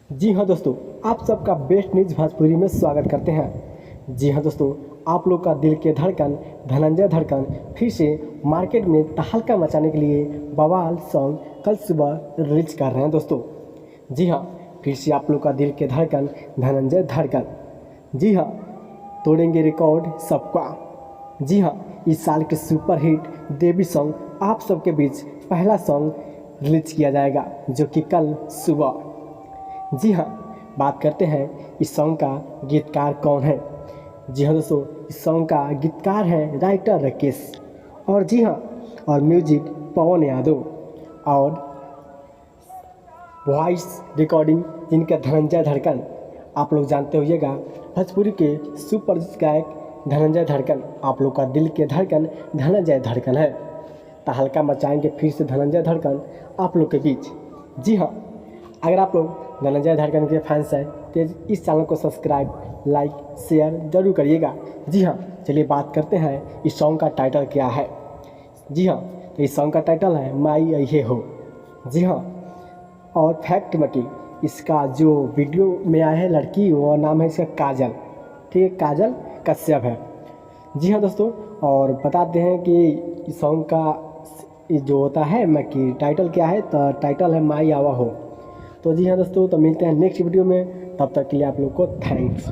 जी हाँ दोस्तों, आप सबका बेस्ट न्यूज़ भोजपुरी में स्वागत करते हैं। जी हाँ दोस्तों, आप लोग का दिल के धड़कन धनंजय धड़कन फिर से मार्केट में तहलका मचाने के लिए बवाल सॉन्ग कल सुबह रिलीज कर रहे हैं दोस्तों। जी हाँ, फिर से आप लोग का दिल के धड़कन धनंजय धड़कन, जी हाँ, तोड़ेंगे रिकॉर्ड सबका। जी हाँ, इस साल के सुपर हिट देवी सॉन्ग आप सबके बीच पहला सॉन्ग रिलीज किया जाएगा, जो कि कल सुबह। जी हाँ, बात करते हैं इस सॉन्ग का गीतकार कौन है। जी हाँ दोस्तों, इस सॉन्ग का गीतकार है राइटर राकेश, और जी हाँ, और म्यूजिक पवन यादव, और वॉइस रिकॉर्डिंग जिनका धनंजय धड़कन। आप लोग जानते होइएगा भोजपुरी के सुपर गायक धनंजय धड़कन, आप लोग का दिल के धड़कन धनंजय धड़कन है। तहलका मचाएंगे फिर से धनंजय धड़कन आप लोग के बीच। जी हाँ, अगर आप लोग धनंजय धड़कन के फैंस हैं तो इस चैनल को सब्सक्राइब, लाइक, शेयर जरूर करिएगा। जी हाँ, चलिए बात करते हैं इस सॉन्ग का टाइटल क्या है। जी हाँ, तो इस सॉन्ग का टाइटल है माई अहे हो। जी हाँ, और फैक्ट मटी इसका जो वीडियो में आया है लड़की, वो नाम है इसका काजल, ठीक है, काजल कश्यप है। जी हाँ दोस्तों, और बताते हैं कि इस सॉन्ग का जो होता है मैं कि टाइटल क्या है, तो टाइटल है माई आवा हो। तो जी हाँ दोस्तों, तो मिलते हैं नेक्स्ट वीडियो में, तब तक के लिए आप लोग को थैंक्स।